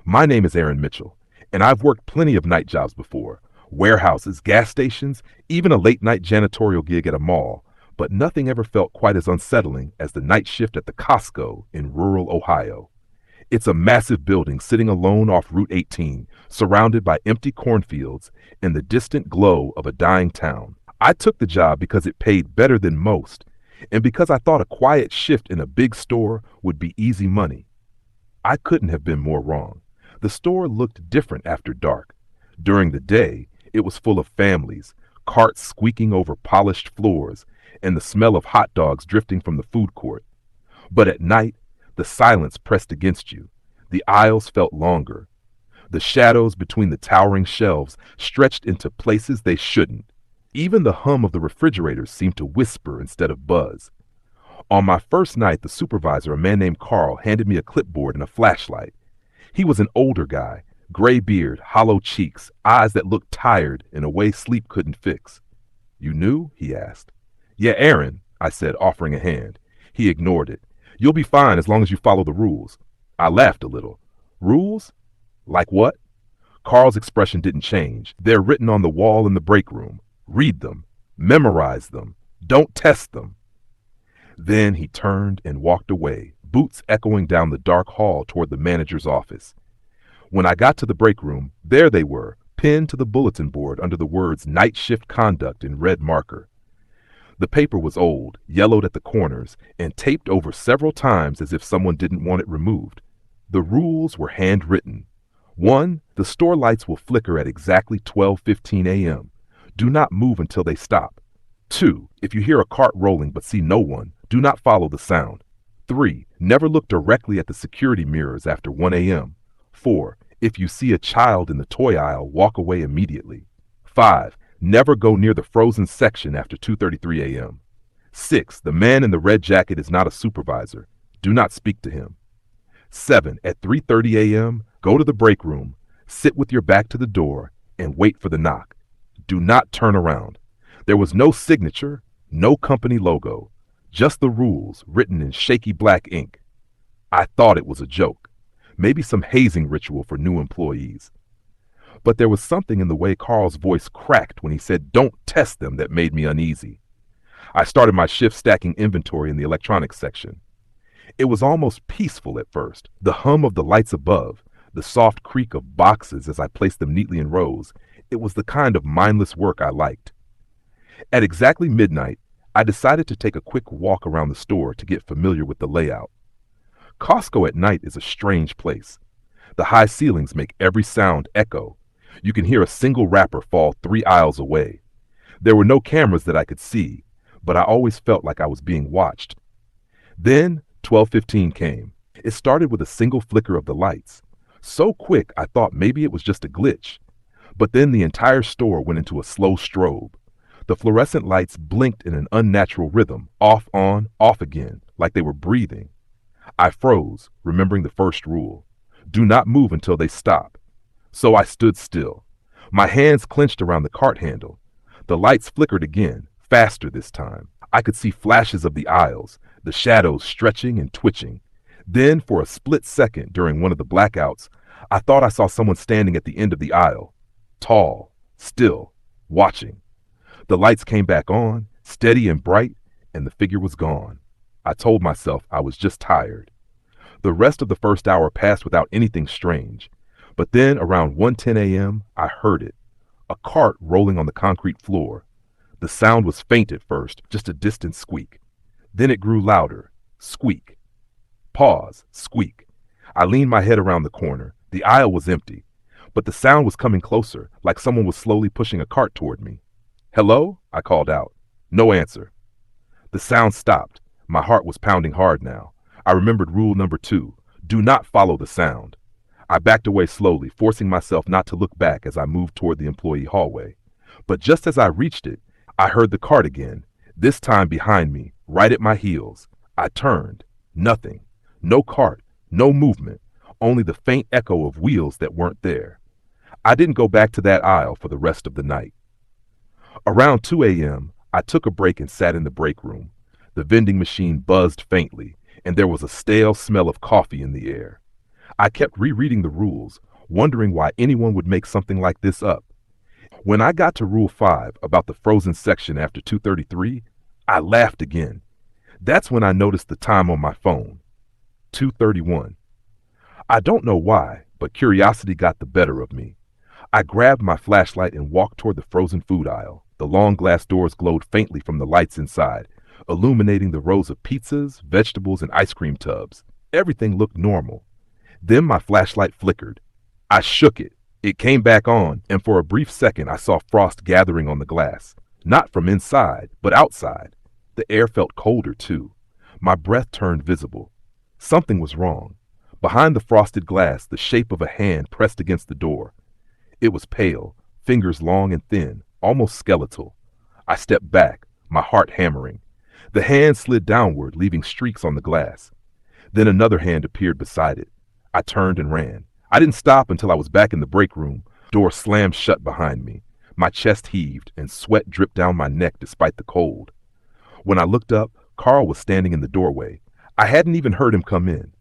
My name is Aaron Mitchell, and I've worked plenty of night jobs before: warehouses, gas stations, even a late night janitorial gig at a mall, but nothing ever felt quite as unsettling as the night shift at the Costco in rural Ohio. It's a massive building sitting alone off Route 18, surrounded by empty cornfields and the distant glow of a dying town. I took the job because it paid better than most, and because I thought a quiet shift in a big store would be easy money. I couldn't have been more wrong. The store looked different after dark. During the day, it was full of families, carts squeaking over polished floors, and the smell of hot dogs drifting from the food court. But at night, the silence pressed against you. The aisles felt longer. The shadows between the towering shelves stretched into places they shouldn't. Even the hum of the refrigerators seemed to whisper instead of buzz. On my first night, the supervisor, a man named Carl, handed me a clipboard and a flashlight. He was an older guy, gray beard, hollow cheeks, eyes that looked tired in a way sleep couldn't fix. "You knew?" he asked. "Yeah, Aaron," I said, offering a hand. He ignored it. "You'll be fine as long as you follow the rules." I laughed a little. "Rules? Like what?" Carl's expression didn't change. "They're written on the wall in the break room. Read them. Memorize them. Don't test them." Then he turned and walked away, boots echoing down the dark hall toward the manager's office. When I got to the break room, there they were, pinned to the bulletin board under the words "Night Shift Conduct" in red marker. The paper was old, yellowed at the corners, and taped over several times as if someone didn't want it removed. The rules were handwritten. 1. The store lights will flicker at exactly 12:15 a.m. Do not move until they stop. 2. If you hear a cart rolling but see no one, do not follow the sound. 3. Never look directly at the security mirrors after 1 a.m. 4. If you see a child in the toy aisle, walk away immediately. 5. Never go near the frozen section after 2:33 a.m. 6. The man in the red jacket is not a supervisor. Do not speak to him. 7. At 3:30 a.m., go to the break room, sit with your back to the door, and wait for the knock. Do not turn around. There was no signature, no company logo, just the rules written in shaky black ink. I thought it was a joke, maybe some hazing ritual for new employees. But there was something in the way Carl's voice cracked when he said "don't test them" that made me uneasy. I started my shift stacking inventory in the electronics section. It was almost peaceful at first. The hum of the lights above, the soft creak of boxes as I placed them neatly in rows. It was the kind of mindless work I liked. At exactly midnight, I decided to take a quick walk around the store to get familiar with the layout. Costco at night is a strange place. The high ceilings make every sound echo. You can hear a single wrapper fall 3 aisles away. There were no cameras that I could see, but I always felt like I was being watched. Then 12:15 came. It started with a single flicker of the lights. So quick I thought maybe it was just a glitch. But then the entire store went into a slow strobe. The fluorescent lights blinked in an unnatural rhythm, off, on, off again, like they were breathing. I froze, remembering the first rule: do not move until they stop. So I stood still. My hands clenched around the cart handle. The lights flickered again, faster this time. I could see flashes of the aisles, the shadows stretching and twitching. Then, for a split second during one of the blackouts, I thought I saw someone standing at the end of the aisle. Tall, still, watching. The lights came back on, steady and bright, and the figure was gone. I told myself I was just tired. The rest of the first hour passed without anything strange. But then, around 1:10 a.m., I heard it. A cart rolling on the concrete floor. The sound was faint at first, just a distant squeak. Then it grew louder. Squeak. Pause. Squeak. I leaned my head around the corner. The aisle was empty, but the sound was coming closer, like someone was slowly pushing a cart toward me. "Hello?" I called out. No answer. The sound stopped. My heart was pounding hard now. I remembered rule number 2. Do not follow the sound. I backed away slowly, forcing myself not to look back as I moved toward the employee hallway. But just as I reached it, I heard the cart again, this time behind me, right at my heels. I turned. Nothing. No cart. No movement. Only the faint echo of wheels that weren't there. I didn't go back to that aisle for the rest of the night. Around 2 a.m., I took a break and sat in the break room. The vending machine buzzed faintly, and there was a stale smell of coffee in the air. I kept rereading the rules, wondering why anyone would make something like this up. When I got to Rule 5 about the frozen section after 2:33, I laughed again. That's when I noticed the time on my phone. 2:31. I don't know why, but curiosity got the better of me. I grabbed my flashlight and walked toward the frozen food aisle. The long glass doors glowed faintly from the lights inside, illuminating the rows of pizzas, vegetables, and ice cream tubs. Everything looked normal. Then my flashlight flickered. I shook it. It came back on, and for a brief second I saw frost gathering on the glass. Not from inside, but outside. The air felt colder, too. My breath turned visible. Something was wrong. Behind the frosted glass, the shape of a hand pressed against the door. It was pale, fingers long and thin, almost skeletal. I stepped back, my heart hammering. The hand slid downward, leaving streaks on the glass. Then another hand appeared beside it. I turned and ran. I didn't stop until I was back in the break room. Door slammed shut behind me. My chest heaved and sweat dripped down my neck despite the cold. When I looked up, Carl was standing in the doorway. I hadn't even heard him come in.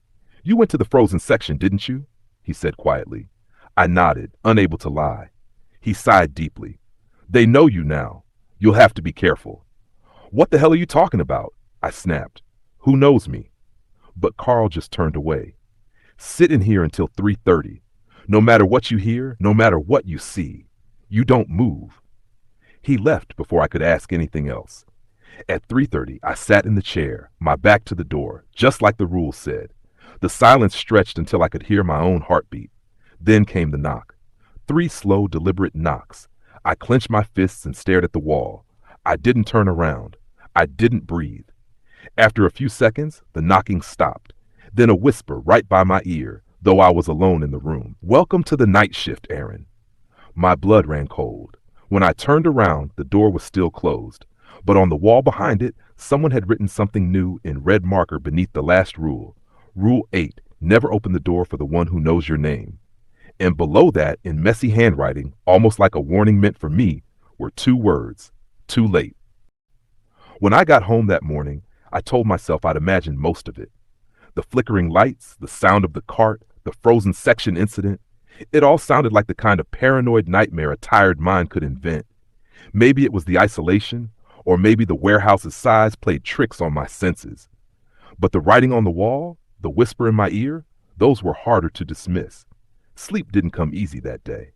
"You went to the frozen section, didn't you?" he said quietly. I nodded, unable to lie. He sighed deeply. "They know you now. You'll have to be careful." "What the hell are you talking about?" I snapped. "Who knows me?" But Carl just turned away. "Sit in here until 3:30. No matter what you hear, no matter what you see, you don't move." He left before I could ask anything else. At 3:30, I sat in the chair, my back to the door, just like the rules said. The silence stretched until I could hear my own heartbeat. Then came the knock. 3 slow, deliberate knocks. I clenched my fists and stared at the wall. I didn't turn around. I didn't breathe. After a few seconds, the knocking stopped. Then a whisper right by my ear, though I was alone in the room. "Welcome to the night shift, Aaron." My blood ran cold. When I turned around, the door was still closed. But on the wall behind it, someone had written something new in red marker beneath the last rule. Rule 8, never open the door for the one who knows your name. And below that, in messy handwriting, almost like a warning meant for me, were 2 words: too late. When I got home that morning, I told myself I'd imagined most of it. The flickering lights, the sound of the cart, the frozen section incident. It all sounded like the kind of paranoid nightmare a tired mind could invent. Maybe it was the isolation, or maybe the warehouse's size played tricks on my senses. But the writing on the wall, the whisper in my ear, those were harder to dismiss. Sleep didn't come easy that day.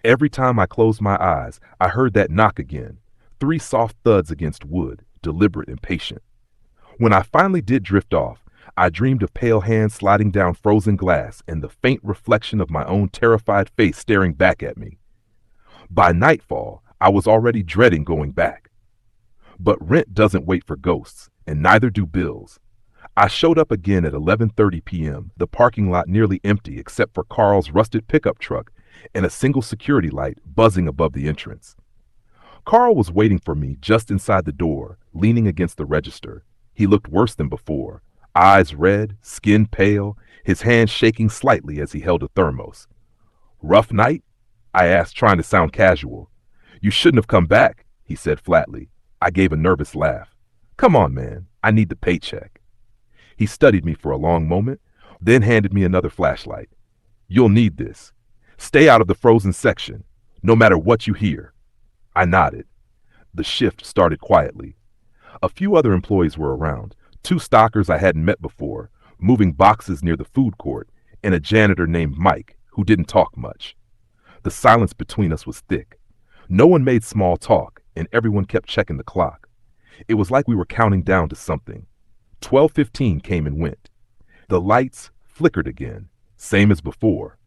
Every time I closed my eyes, I heard that knock again. 3 soft thuds against wood, deliberate and patient. When I finally did drift off, I dreamed of pale hands sliding down frozen glass and the faint reflection of my own terrified face staring back at me. By nightfall, I was already dreading going back. But rent doesn't wait for ghosts, and neither do bills. I showed up again at 11:30 p.m., the parking lot nearly empty except for Carl's rusted pickup truck and a single security light buzzing above the entrance. Carl was waiting for me just inside the door, leaning against the register. He looked worse than before, eyes red, skin pale, his hand shaking slightly as he held a thermos. "Rough night?" I asked, trying to sound casual. "You shouldn't have come back," he said flatly. I gave a nervous laugh. "Come on, man, I need the paycheck." He studied me for a long moment, then handed me another flashlight. "You'll need this. Stay out of the frozen section, no matter what you hear." I nodded. The shift started quietly. A few other employees were around, 2 stockers I hadn't met before, moving boxes near the food court, and a janitor named Mike, who didn't talk much. The silence between us was thick. No one made small talk, and everyone kept checking the clock. It was like we were counting down to something. 12:15 came and went. The lights flickered again, same as before.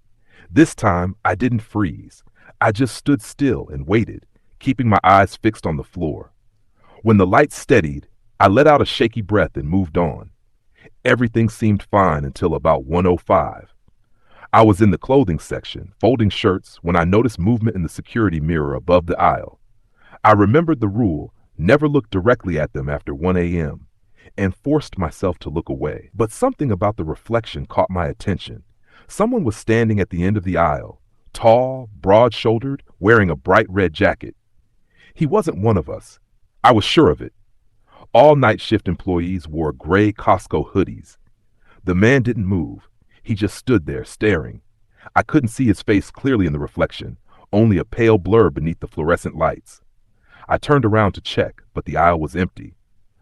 This time, I didn't freeze. I just stood still and waited, keeping my eyes fixed on the floor. When the lights steadied, I let out a shaky breath and moved on. Everything seemed fine until about 1:05. I was in the clothing section, folding shirts, when I noticed movement in the security mirror above the aisle. I remembered the rule, never look directly at them after 1 a.m., and forced myself to look away. But something about the reflection caught my attention. Someone was standing at the end of the aisle, tall, broad-shouldered, wearing a bright red jacket. He wasn't one of us. I was sure of it. All night shift employees wore gray Costco hoodies. The man didn't move. He just stood there, staring. I couldn't see his face clearly in the reflection, only a pale blur beneath the fluorescent lights. I turned around to check, but the aisle was empty.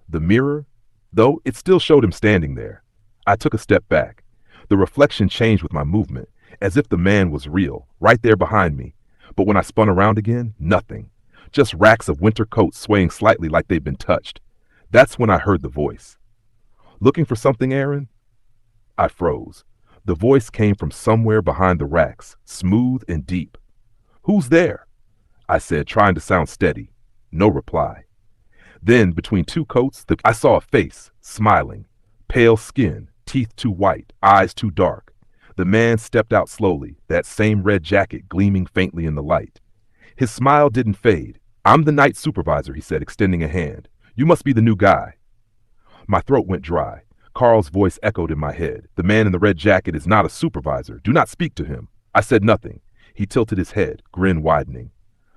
The mirror, though, it still showed him standing there. I took a step back. The reflection changed with my movement, as if the man was real, right there behind me. But when I spun around again, nothing. Just racks of winter coats swaying slightly like they'd been touched. That's when I heard the voice. "Looking for something, Aaron?" I froze. The voice came from somewhere behind the racks, smooth and deep. "Who's there?" I said, trying to sound steady. No reply. Then, between two coats, I saw a face, smiling. Pale skin, teeth too white, eyes too dark. The man stepped out slowly, that same red jacket gleaming faintly in the light. His smile didn't fade. "I'm the night supervisor," he said, extending a hand. "You must be the new guy." My throat went dry. Carl's voice echoed in my head. "The man in the red jacket is not a supervisor. Do not speak to him." I said nothing. He tilted his head, grin widening.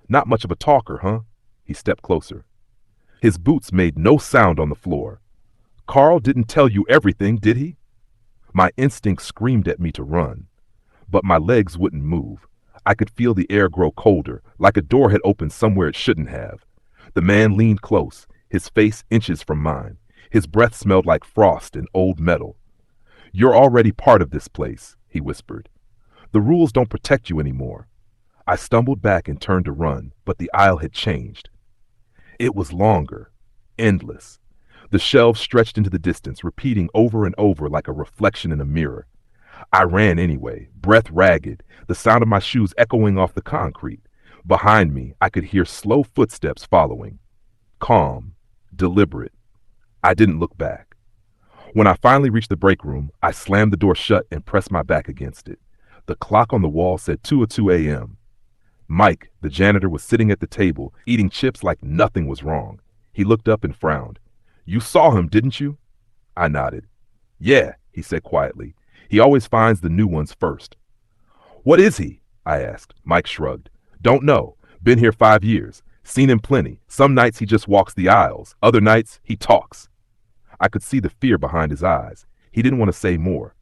"Not much of a talker, huh?" He stepped closer. His boots made no sound on the floor. "Carl didn't tell you everything, did he?" My instinct screamed at me to run, but my legs wouldn't move. I could feel the air grow colder, like a door had opened somewhere it shouldn't have. The man leaned close, his face inches from mine. His breath smelled like frost and old metal. "You're already part of this place," he whispered. "The rules don't protect you anymore." I stumbled back and turned to run, but the aisle had changed. It was longer, endless. The shelves stretched into the distance, repeating over and over like a reflection in a mirror. I ran anyway, breath ragged, the sound of my shoes echoing off the concrete. Behind me, I could hear slow footsteps following. Calm, deliberate. I didn't look back. When I finally reached the break room, I slammed the door shut and pressed my back against it. The clock on the wall said 2:02 a.m. Mike, the janitor, was sitting at the table, eating chips like nothing was wrong. He looked up and frowned. "You saw him, didn't you?" I nodded. "Yeah," he said quietly. "He always finds the new ones first." "What is he?" I asked. Mike shrugged. "Don't know. Been here 5 years. Seen him plenty. Some nights he just walks the aisles. Other nights he talks." I could see the fear behind his eyes. He didn't want to say more.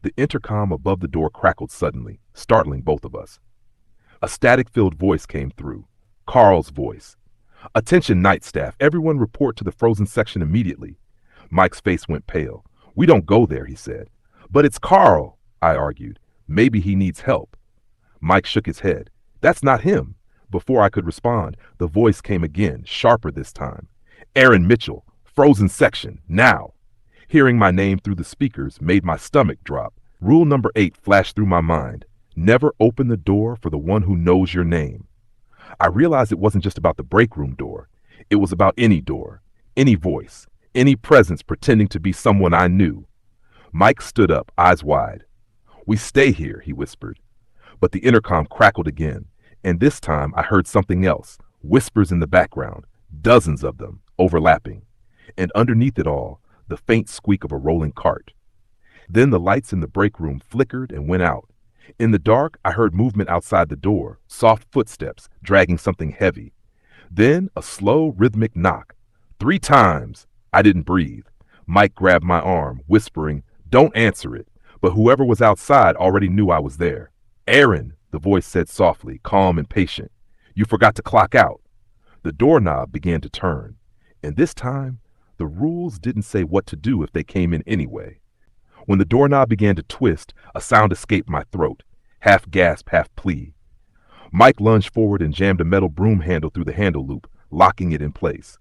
The intercom above the door crackled suddenly, startling both of us. A static-filled voice came through. Carl's voice. "Attention, night staff. Everyone report to the frozen section immediately." Mike's face went pale. "We don't go there," he said. "But it's Carl," I argued. "Maybe he needs help." Mike shook his head. "That's not him." Before I could respond, the voice came again, sharper this time. "Aaron Mitchell, frozen section, now." Hearing my name through the speakers made my stomach drop. Rule number 8 flashed through my mind. Never open the door for the one who knows your name. I realized it wasn't just about the break room door. It was about any door, any voice, any presence pretending to be someone I knew. Mike stood up, eyes wide. "We stay here," he whispered. But the intercom crackled again, and this time I heard something else, whispers in the background, dozens of them, overlapping. And underneath it all, the faint squeak of a rolling cart. Then the lights in the break room flickered and went out. In the dark, I heard movement outside the door, soft footsteps, dragging something heavy. Then a slow, rhythmic knock. 3 times. I didn't breathe. Mike grabbed my arm, whispering, "Don't answer it." But whoever was outside already knew I was there. "Aaron," the voice said softly, calm and patient. "You forgot to clock out." The doorknob began to turn. And this time, the rules didn't say what to do if they came in anyway. When the doorknob began to twist, a sound escaped my throat, half gasp, half plea. Mike lunged forward and jammed a metal broom handle through the handle loop, locking it in place.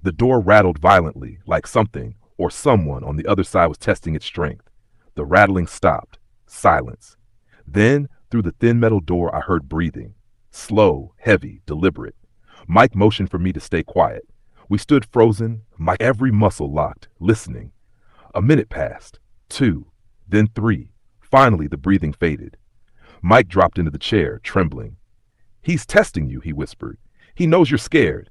The door rattled violently, like something or someone on the other side was testing its strength. The rattling stopped. Silence. Then, through the thin metal door, I heard breathing. Slow, heavy, deliberate. Mike motioned for me to stay quiet. We stood frozen, my every muscle locked, listening. A minute passed. 2, then 3. Finally, the breathing faded. Mike dropped into the chair, trembling. "He's testing you," he whispered. "He knows you're scared."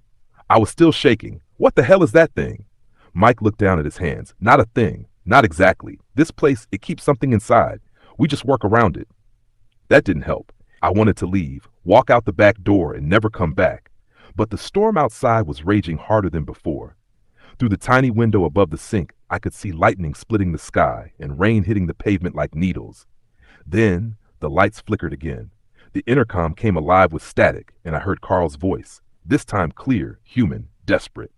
I was still shaking. "What the hell is that thing?" Mike looked down at his hands. "Not a thing. Not exactly. This place, it keeps something inside. We just work around it." That didn't help. I wanted to leave, walk out the back door and never come back. But the storm outside was raging harder than before. Through the tiny window above the sink, I could see lightning splitting the sky and rain hitting the pavement like needles. Then the lights flickered again. The intercom came alive with static, and I heard Carl's voice, this time clear, human, desperate.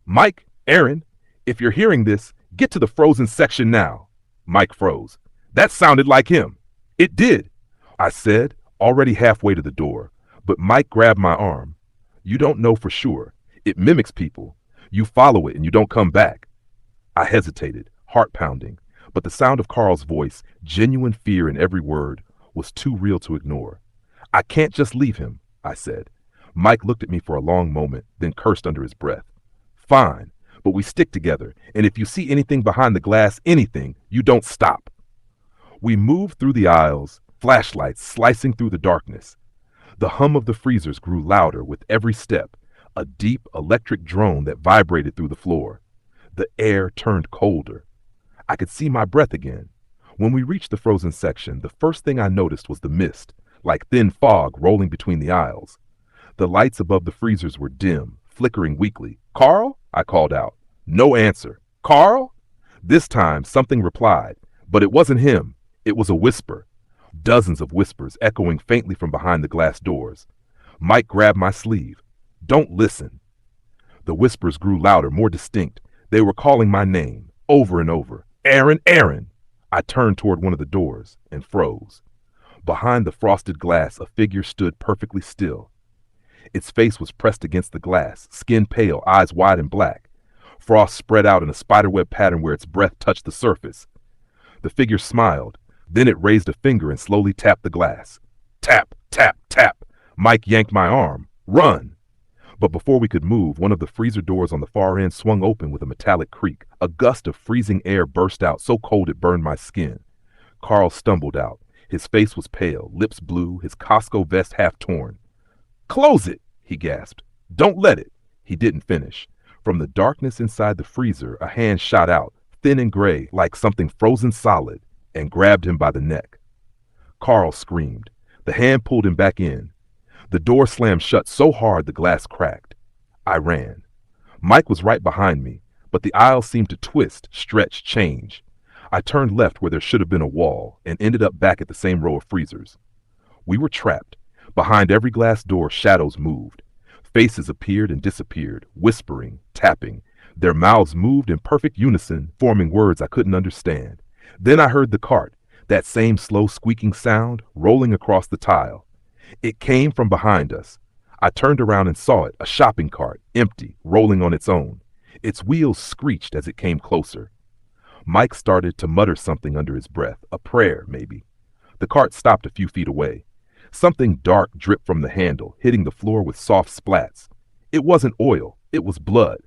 Mike, Aaron, if you're hearing this, get to the frozen section now. Mike froze. That sounded like him. It did, I said, already halfway to the door, but Mike grabbed my arm. You don't know for sure. It mimics people. You follow it and you don't come back. I hesitated, heart pounding, but the sound of Carl's voice, genuine fear in every word, was too real to ignore. I can't just leave him, I said. Mike looked at me for a long moment, then cursed under his breath. Fine, but we stick together, and if you see anything behind the glass, anything, you don't stop. We moved through the aisles, flashlights slicing through the darkness. The hum of the freezers grew louder with every step, a deep electric drone that vibrated through the floor. The air turned colder. I could see my breath again. When we reached the frozen section, the first thing I noticed was the mist, like thin fog rolling between the aisles. The lights above the freezers were dim, flickering weakly. Carl? I called out. No answer. Carl? This time something replied, but it wasn't him. It was a whisper. Dozens of whispers echoing faintly from behind the glass doors. Mike grabbed my sleeve. Don't listen. The whispers grew louder, more distinct. They were calling my name, over and over. Aaron, Aaron! I turned toward one of the doors and froze. Behind the frosted glass, a figure stood perfectly still. Its face was pressed against the glass, skin pale, eyes wide and black. Frost spread out in a spiderweb pattern where its breath touched the surface. The figure smiled. Then it raised a finger and slowly tapped the glass. Tap, tap, tap. Mike yanked my arm. Run! But before we could move, one of the freezer doors on the far end swung open with a metallic creak. A gust of freezing air burst out, so cold it burned my skin. Carl stumbled out. His face was pale, lips blue, his Costco vest half torn. Close it, he gasped. Don't let it. He didn't finish. From the darkness inside the freezer, a hand shot out, thin and gray, like something frozen solid, and grabbed him by the neck. Carl screamed. The hand pulled him back in. The door slammed shut so hard the glass cracked. I ran. Mike was right behind me, but the aisle seemed to twist, stretch, change. I turned left where there should have been a wall and ended up back at the same row of freezers. We were trapped. Behind every glass door, shadows moved. Faces appeared and disappeared, whispering, tapping. Their mouths moved in perfect unison, forming words I couldn't understand. Then I heard the cart, that same slow squeaking sound, rolling across the tile. It came from behind us. I turned around and saw it, a shopping cart, empty, rolling on its own. Its wheels screeched as it came closer. Mike started to mutter something under his breath, a prayer, maybe. The cart stopped a few feet away. Something dark dripped from the handle, hitting the floor with soft splats. It wasn't oil, it was blood.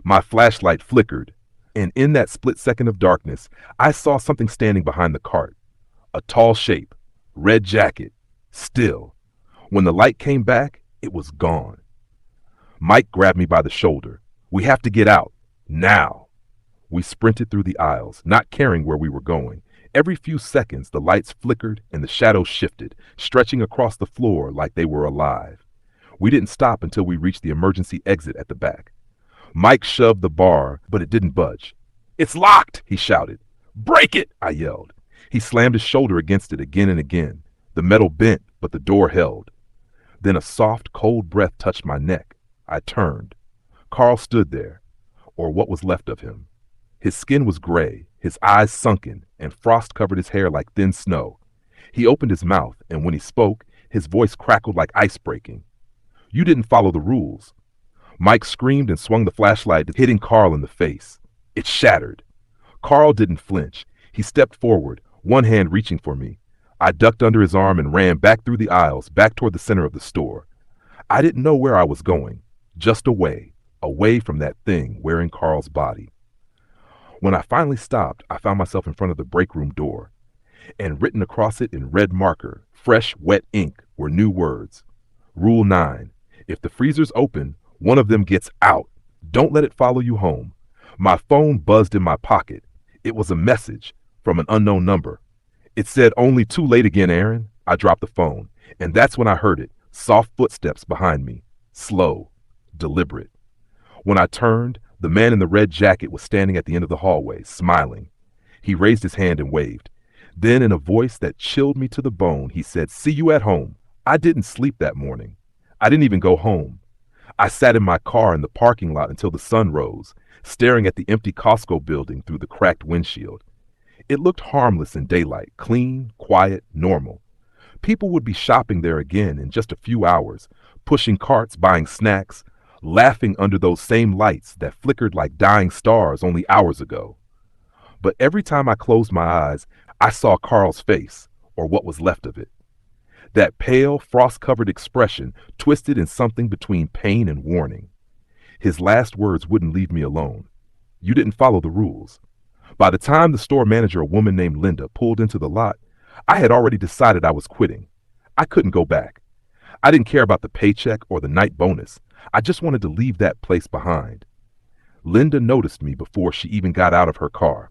My flashlight flickered, and in that split second of darkness, I saw something standing behind the cart. A tall shape, red jacket, still. When the light came back, it was gone. Mike grabbed me by the shoulder. We have to get out, now. We sprinted through the aisles, not caring where we were going. Every few seconds, the lights flickered and the shadows shifted, stretching across the floor like they were alive. We didn't stop until we reached the emergency exit at the back. Mike shoved the bar, but it didn't budge. It's locked, he shouted. Break it, I yelled. He slammed his shoulder against it again and again. The metal bent, but the door held. Then a soft, cold breath touched my neck. I turned. Carl stood there, or what was left of him. His skin was gray, his eyes sunken, and frost covered his hair like thin snow. He opened his mouth, and when he spoke, his voice crackled like ice breaking. You didn't follow the rules. Mike screamed and swung the flashlight, hitting Carl in the face. It shattered. Carl didn't flinch. He stepped forward, one hand reaching for me. I ducked under his arm and ran back through the aisles, back toward the center of the store. I didn't know where I was going, just away from that thing wearing Carl's body. When I finally stopped, I found myself in front of the break room door, and written across it in red marker, fresh, wet ink, were new words. Rule 9. If the freezer's open, one of them gets out. Don't let it follow you home. My phone buzzed in my pocket. It was a message from an unknown number. It said, only too late again, Aaron. I dropped the phone, and that's when I heard it, soft footsteps behind me, slow, deliberate. When I turned, The man in the red jacket was standing at the end of the hallway, smiling. He raised his hand and waved. Then, in a voice that chilled me to the bone, he said, "See you at home." I didn't sleep that morning. I didn't even go home. I sat in my car in the parking lot until the sun rose, staring at the empty Costco building through the cracked windshield. It looked harmless in daylight, clean, quiet, normal. People would be shopping there again in just a few hours, pushing carts, buying snacks, laughing under those same lights that flickered like dying stars only hours ago. But every time I closed my eyes, I saw Carl's face, or what was left of it. That pale, frost-covered expression twisted in something between pain and warning. His last words wouldn't leave me alone. "You didn't follow the rules." By the time the store manager, a woman named Linda, pulled into the lot, I had already decided I was quitting. I couldn't go back. I didn't care about the paycheck or the night bonus. I just wanted to leave that place behind. Linda noticed me before she even got out of her car.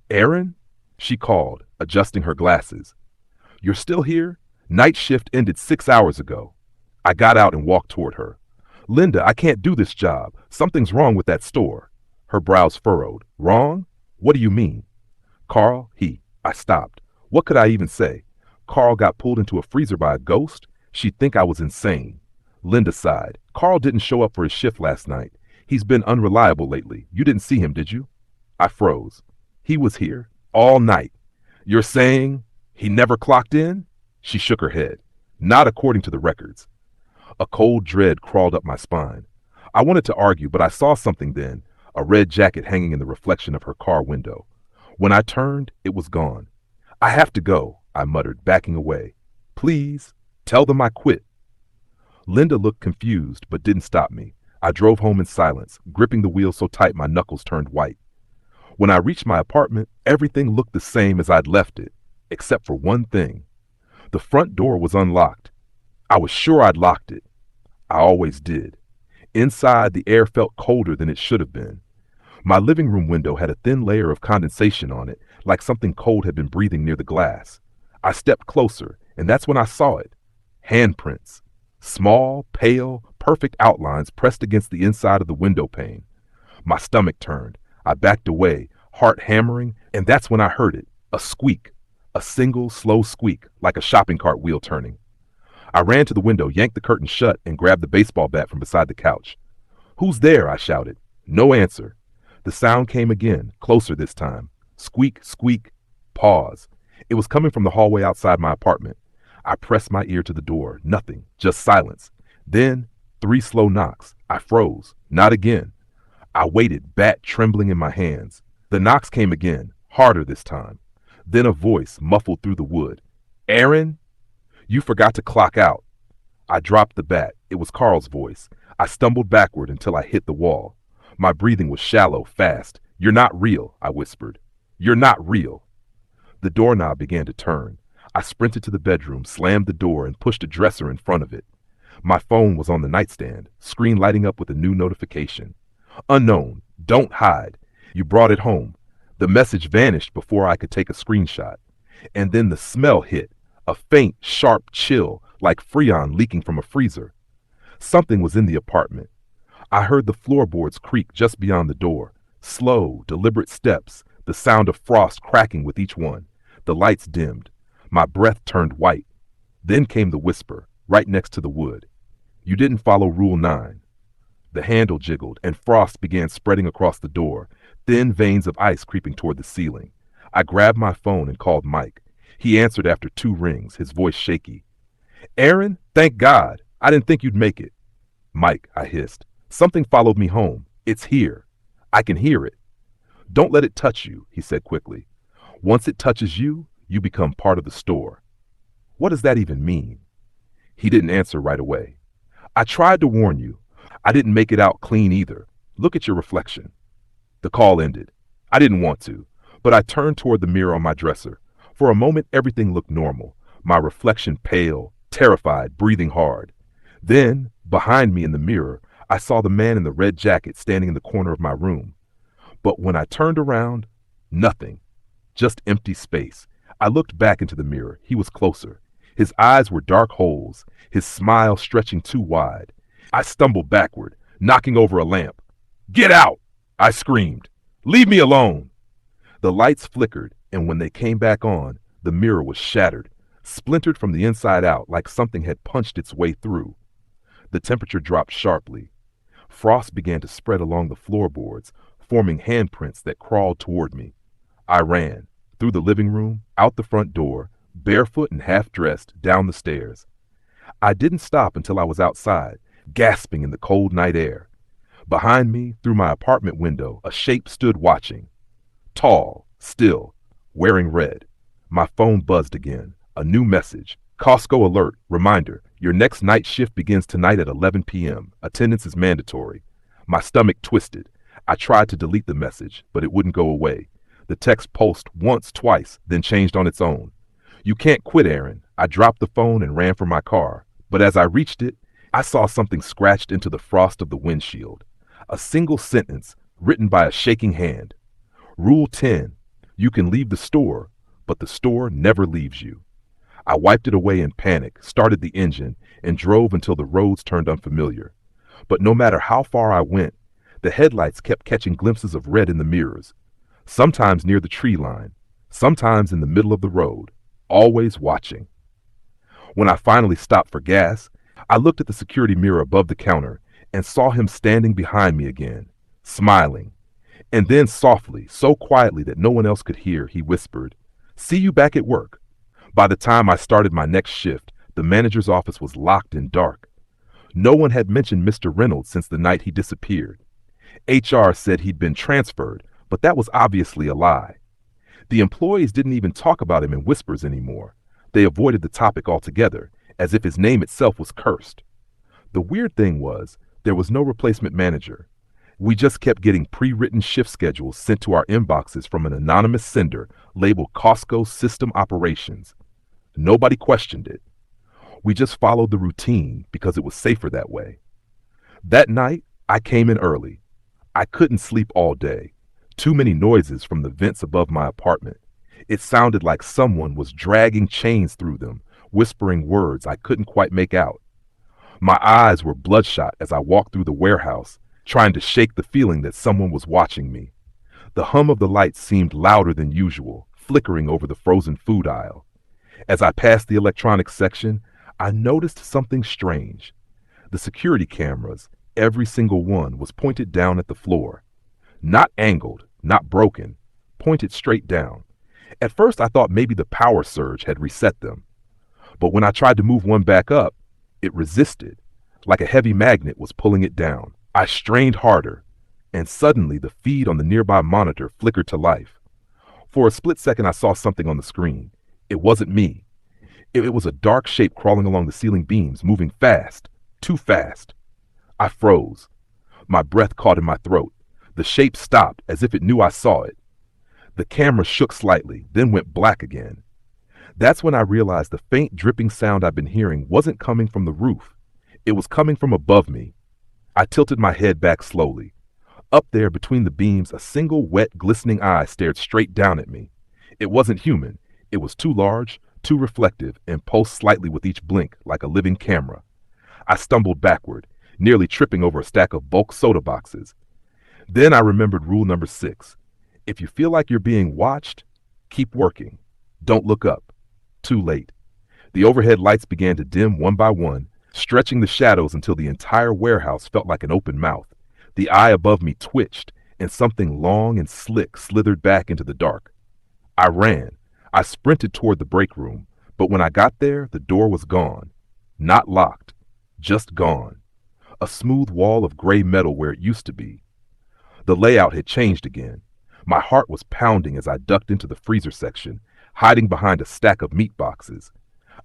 "Aaron?" she called, adjusting her glasses. "You're still here? Night shift ended 6 hours ago." I got out and walked toward her. "Linda, I can't do this job. Something's wrong with that store." Her brows furrowed. "Wrong? What do you mean?" "Carl, I stopped. What could I even say? Carl got pulled into a freezer by a ghost? She'd think I was insane. Linda sighed. "Carl didn't show up for his shift last night. He's been unreliable lately. You didn't see him, did you?" I froze. "He was here all night. You're saying he never clocked in?" She shook her head. "Not according to the records." A cold dread crawled up my spine. I wanted to argue, but I saw something then, a red jacket hanging in the reflection of her car window. When I turned, it was gone. "I have to go," I muttered, backing away. "Please, tell them I quit." Linda looked confused, but didn't stop me. I drove home in silence, gripping the wheel so tight my knuckles turned white. When I reached my apartment, everything looked the same as I'd left it, except for one thing. The front door was unlocked. I was sure I'd locked it. I always did. Inside, the air felt colder than it should have been. My living room window had a thin layer of condensation on it, like something cold had been breathing near the glass. I stepped closer, and that's when I saw it. Handprints. Small, pale, perfect outlines pressed against the inside of the window pane. My stomach turned. I backed away, heart hammering, and that's when I heard it. A squeak. A single, slow squeak, like a shopping cart wheel turning. I ran to the window, yanked the curtain shut, and grabbed the baseball bat from beside the couch. "Who's there?" I shouted. No answer. The sound came again, closer this time. Squeak, squeak, pause. It was coming from the hallway outside my apartment. I pressed my ear to the door. Nothing, just silence. Then, 3 slow knocks. I froze. Not again. I waited, bat trembling in my hands. The knocks came again, harder this time. Then a voice muffled through the wood. "Aaron? You forgot to clock out." I dropped the bat. It was Carl's voice. I stumbled backward until I hit the wall. My breathing was shallow, fast. "You're not real," I whispered. "You're not real." The doorknob began to turn. I sprinted to the bedroom, slammed the door, and pushed a dresser in front of it. My phone was on the nightstand, screen lighting up with a new notification. "Unknown. Don't hide. You brought it home." The message vanished before I could take a screenshot. And then the smell hit, a faint, sharp chill, like Freon leaking from a freezer. Something was in the apartment. I heard the floorboards creak just beyond the door. Slow, deliberate steps, the sound of frost cracking with each one. The lights dimmed. My breath turned white. Then came the whisper, right next to the wood. "You didn't follow Rule 9. The handle jiggled, and frost began spreading across the door, thin veins of ice creeping toward the ceiling. I grabbed my phone and called Mike. He answered after 2 rings, his voice shaky. "Aaron, thank God. I didn't think you'd make it." "Mike," I hissed. "Something followed me home. It's here. I can hear it." "Don't let it touch you," he said quickly. "Once it touches you, you become part of the store." "What does that even mean?" He didn't answer right away. "I tried to warn you. I didn't make it out clean either. Look at your reflection." The call ended. I didn't want to, but I turned toward the mirror on my dresser. For a moment, everything looked normal. My reflection pale, terrified, breathing hard. Then, behind me in the mirror, I saw the man in the red jacket standing in the corner of my room. But when I turned around, nothing. Just empty space. I looked back into the mirror. He was closer. His eyes were dark holes, his smile stretching too wide. I stumbled backward, knocking over a lamp. "Get out!" I screamed, "Leave me alone!" The lights flickered, and when they came back on, the mirror was shattered, splintered from the inside out like something had punched its way through. The temperature dropped sharply. Frost began to spread along the floorboards, forming handprints that crawled toward me. I ran, through the living room, out the front door, barefoot and half-dressed, down the stairs. I didn't stop until I was outside, gasping in the cold night air. Behind me, through my apartment window, a shape stood watching. Tall, still, wearing red. My phone buzzed again. A new message. Costco alert. Reminder. Your next night shift begins tonight at 11 p.m. Attendance is mandatory. My stomach twisted. I tried to delete the message, but it wouldn't go away. The text pulsed once, twice, then changed on its own. You can't quit, Aaron. I dropped the phone and ran for my car. But as I reached it, I saw something scratched into the frost of the windshield. A single sentence, written by a shaking hand. Rule 10. You can leave the store, but the store never leaves you. I wiped it away in panic, started the engine, and drove until the roads turned unfamiliar. But no matter how far I went, the headlights kept catching glimpses of red in the mirrors, sometimes near the tree line, sometimes in the middle of the road, always watching. When I finally stopped for gas, I looked at the security mirror above the counter and saw him standing behind me again, smiling. And then softly, so quietly that no one else could hear, he whispered, "See you back at work." By the time I started my next shift, the manager's office was locked and dark. No one had mentioned Mr. Reynolds since the night he disappeared. HR said he'd been transferred, but that was obviously a lie. The employees didn't even talk about him in whispers anymore. They avoided the topic altogether, as if his name itself was cursed. The weird thing was, there was no replacement manager. We just kept getting pre-written shift schedules sent to our inboxes from an anonymous sender labeled Costco System Operations. Nobody questioned it. We just followed the routine because it was safer that way. That night, I came in early. I couldn't sleep all day. Too many noises from the vents above my apartment. It sounded like someone was dragging chains through them, whispering words I couldn't quite make out. My eyes were bloodshot as I walked through the warehouse, trying to shake the feeling that someone was watching me. The hum of the lights seemed louder than usual, flickering over the frozen food aisle. As I passed the electronics section, I noticed something strange. The security cameras, every single one, was pointed down at the floor. Not angled, not broken, pointed straight down. At first I thought maybe the power surge had reset them. But when I tried to move one back up, it resisted, like a heavy magnet was pulling it down. I strained harder, and suddenly the feed on the nearby monitor flickered to life. For a split second I saw something on the screen. It wasn't me. It was a dark shape crawling along the ceiling beams, moving fast, too fast. I froze. My breath caught in my throat. The shape stopped as if it knew I saw it. The camera shook slightly, then went black again. That's when I realized the faint dripping sound I'd been hearing wasn't coming from the roof. It was coming from above me. I tilted my head back slowly. Up there between the beams, a single wet, glistening eye stared straight down at me. It wasn't human. It was too large, too reflective, and pulsed slightly with each blink, like a living camera. I stumbled backward, nearly tripping over a stack of bulk soda boxes. Then I remembered rule number 6. If you feel like you're being watched, keep working. Don't look up. Too late. The overhead lights began to dim one by one, stretching the shadows until the entire warehouse felt like an open mouth. The eye above me twitched, and something long and slick slithered back into the dark. I ran. I sprinted toward the break room, but when I got there, the door was gone. Not locked, just gone. A smooth wall of gray metal where it used to be. The layout had changed again. My heart was pounding as I ducked into the freezer section, hiding behind a stack of meat boxes.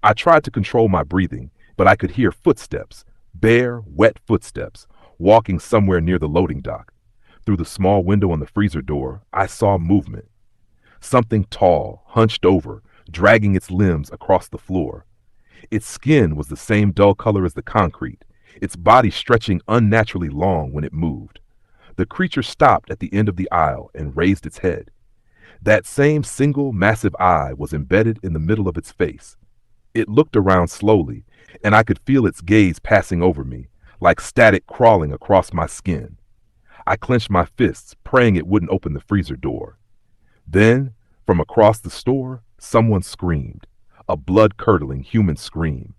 I tried to control my breathing, but I could hear footsteps, bare, wet footsteps, walking somewhere near the loading dock. Through the small window on the freezer door, I saw movement. Something tall, hunched over, dragging its limbs across the floor. Its skin was the same dull color as the concrete, its body stretching unnaturally long when it moved. The creature stopped at the end of the aisle and raised its head. That same single massive eye was embedded in the middle of its face. It looked around slowly, and I could feel its gaze passing over me, like static crawling across my skin. I clenched my fists, praying it wouldn't open the freezer door. Then, from across the store, someone screamed. A blood-curdling human scream.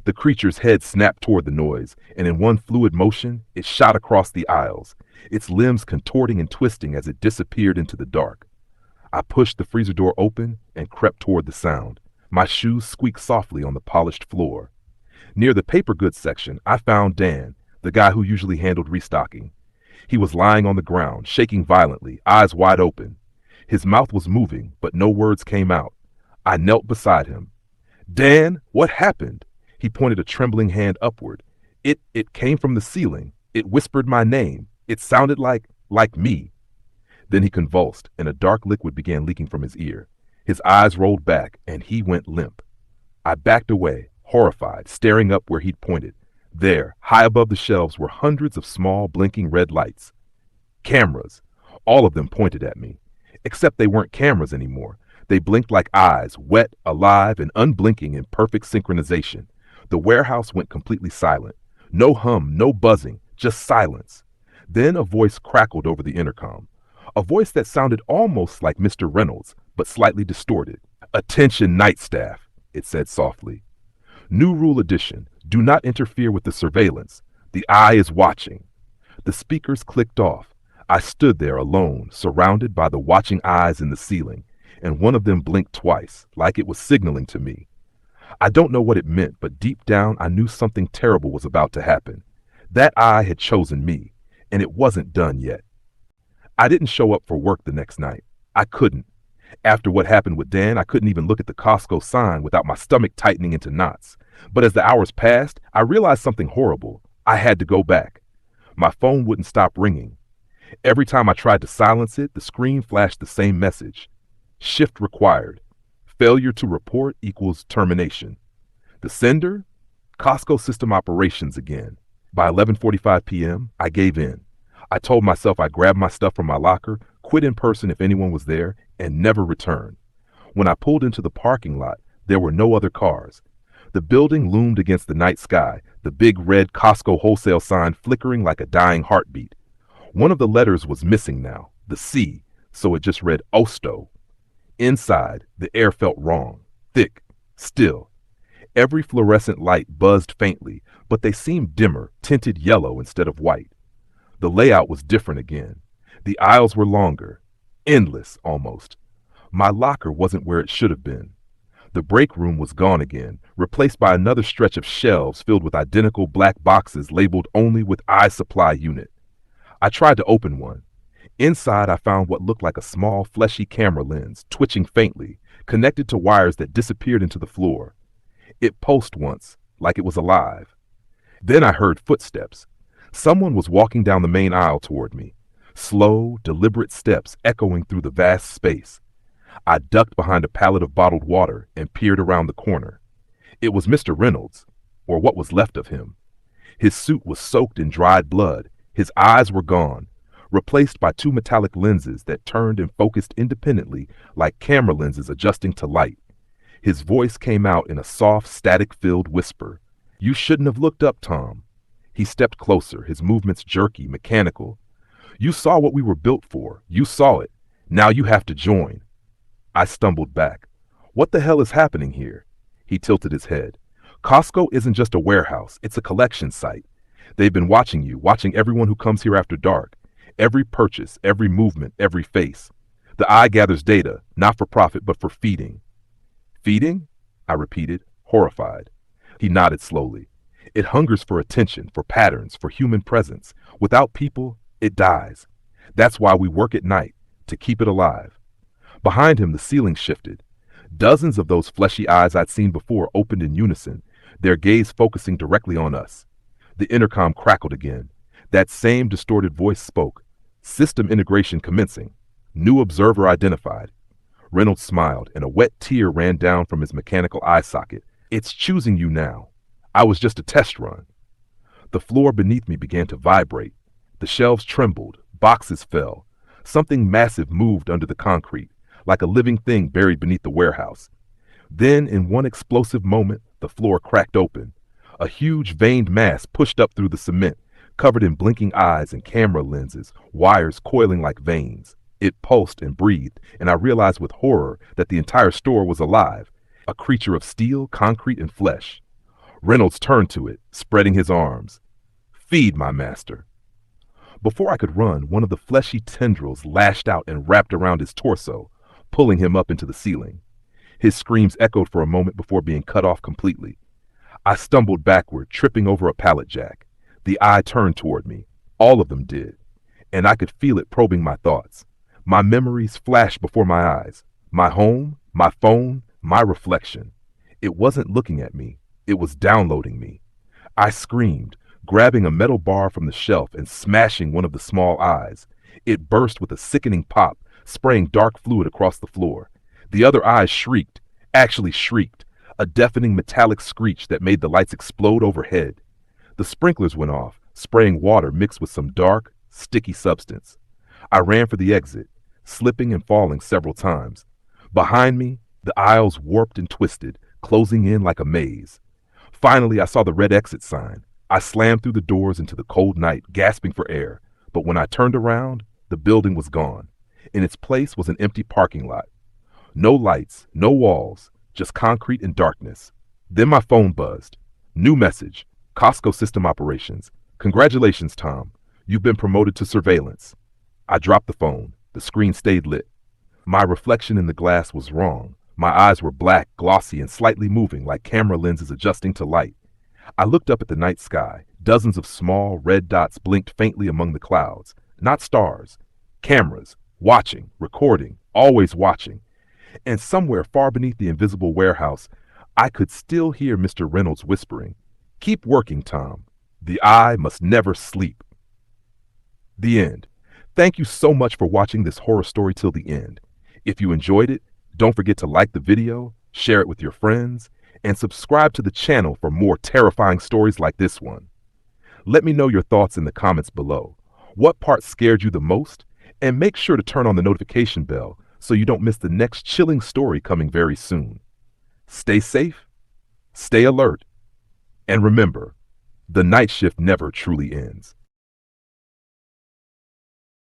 The creature's head snapped toward the noise, and in one fluid motion, it shot across the aisles, its limbs contorting and twisting as it disappeared into the dark. I pushed the freezer door open and crept toward the sound. My shoes squeaked softly on the polished floor. Near the paper goods section, I found Dan, the guy who usually handled restocking. He was lying on the ground, shaking violently, eyes wide open. His mouth was moving, but no words came out. I knelt beside him. Dan, what happened? He pointed a trembling hand upward. It came from the ceiling. It whispered my name. It sounded like me. Then he convulsed, and a dark liquid began leaking from his ear. His eyes rolled back, and he went limp. I backed away, horrified, staring up where he'd pointed. There, high above the shelves, were hundreds of small, blinking red lights. Cameras. All of them pointed at me. Except they weren't cameras anymore. They blinked like eyes, wet, alive, and unblinking in perfect synchronization. The warehouse went completely silent. No hum, no buzzing, just silence. Then a voice crackled over the intercom. A voice that sounded almost like Mr. Reynolds, but slightly distorted. "Attention, night staff," it said softly. "New rule edition. Do not interfere with the surveillance. The eye is watching." The speakers clicked off. I stood there alone, surrounded by the watching eyes in the ceiling, and one of them blinked twice, like it was signaling to me. I don't know what it meant, but deep down I knew something terrible was about to happen. That eye had chosen me, and it wasn't done yet. I didn't show up for work the next night. I couldn't. After what happened with Dan, I couldn't even look at the Costco sign without my stomach tightening into knots. But as the hours passed, I realized something horrible. I had to go back. My phone wouldn't stop ringing. Every time I tried to silence it, the screen flashed the same message. Shift required. Failure to report equals termination. The sender? Costco system operations again. By 11:45 p.m., I gave in. I told myself I'd grab my stuff from my locker, quit in person if anyone was there, and never return. When I pulled into the parking lot, there were no other cars. The building loomed against the night sky, the big red Costco wholesale sign flickering like a dying heartbeat. One of the letters was missing now, the C, so it just read Osto. Inside, the air felt wrong, thick, still. Every fluorescent light buzzed faintly, but they seemed dimmer, tinted yellow instead of white. The layout was different again. The aisles were longer, endless almost. My locker wasn't where it should have been. The break room was gone again, replaced by another stretch of shelves filled with identical black boxes labeled only with eye supply unit. I tried to open one. Inside, I found what looked like a small, fleshy camera lens, twitching faintly, connected to wires that disappeared into the floor. It pulsed once, like it was alive. Then I heard footsteps. Someone was walking down the main aisle toward me. Slow, deliberate steps echoing through the vast space. I ducked behind a pallet of bottled water and peered around the corner. It was Mr. Reynolds, or what was left of him. His suit was soaked in dried blood. His eyes were gone, replaced by two metallic lenses that turned and focused independently like camera lenses adjusting to light. His voice came out in a soft, static-filled whisper. "You shouldn't have looked up, Tom." He stepped closer, his movements jerky, mechanical. "You saw what we were built for. You saw it. Now you have to join." I stumbled back. "What the hell is happening here?" He tilted his head. "Costco isn't just a warehouse. It's a collection site. They've been watching you, watching everyone who comes here after dark. Every purchase, every movement, every face. The eye gathers data, not for profit, but for feeding." "Feeding?" I repeated, horrified. He nodded slowly. "It hungers for attention, for patterns, for human presence. Without people, it dies. That's why we work at night, to keep it alive." Behind him, the ceiling shifted. Dozens of those fleshy eyes I'd seen before opened in unison, their gaze focusing directly on us. The intercom crackled again. That same distorted voice spoke. "System integration commencing. New observer identified." Reynolds smiled, and a wet tear ran down from his mechanical eye socket. "It's choosing you now. I was just a test run." The floor beneath me began to vibrate. The shelves trembled, boxes fell. Something massive moved under the concrete, like a living thing buried beneath the warehouse. Then, in one explosive moment, the floor cracked open. A huge veined mass pushed up through the cement, covered in blinking eyes and camera lenses, wires coiling like veins. It pulsed and breathed, and I realized with horror that the entire store was alive, a creature of steel, concrete, and flesh. Reynolds turned to it, spreading his arms. Feed, my master. Before I could run, one of the fleshy tendrils lashed out and wrapped around his torso, pulling him up into the ceiling. His screams echoed for a moment before being cut off completely. I stumbled backward, tripping over a pallet jack. The eye turned toward me. All of them did. And I could feel it probing my thoughts. My memories flashed before my eyes. My home, my phone, my reflection. It wasn't looking at me. It was downloading me. I screamed, grabbing a metal bar from the shelf and smashing one of the small eyes. It burst with a sickening pop, spraying dark fluid across the floor. The other eye shrieked, actually shrieked, a deafening metallic screech that made the lights explode overhead. The sprinklers went off, spraying water mixed with some dark, sticky substance. I ran for the exit, slipping and falling several times. Behind me, the aisles warped and twisted, closing in like a maze. Finally, I saw the red exit sign. I slammed through the doors into the cold night, gasping for air. But when I turned around, the building was gone. In its place was an empty parking lot. No lights, no walls, just concrete and darkness. Then my phone buzzed. New message. Costco system operations. Congratulations, Tom. You've been promoted to surveillance. I dropped the phone. The screen stayed lit. My reflection in the glass was wrong. My eyes were black, glossy, and slightly moving like camera lenses adjusting to light. I looked up at the night sky. Dozens of small, red dots blinked faintly among the clouds. Not stars. Cameras. Watching. Recording. Always watching. And somewhere far beneath the invisible warehouse, I could still hear Mr. Reynolds whispering, "Keep working, Tom. The eye must never sleep." The end. Thank you so much for watching this horror story till the end. If you enjoyed it, don't forget to like the video, share it with your friends, and subscribe to the channel for more terrifying stories like this one. Let me know your thoughts in the comments below. What part scared you the most? And make sure to turn on the notification bell so you don't miss the next chilling story coming very soon. Stay safe, stay alert, and remember, the night shift never truly ends.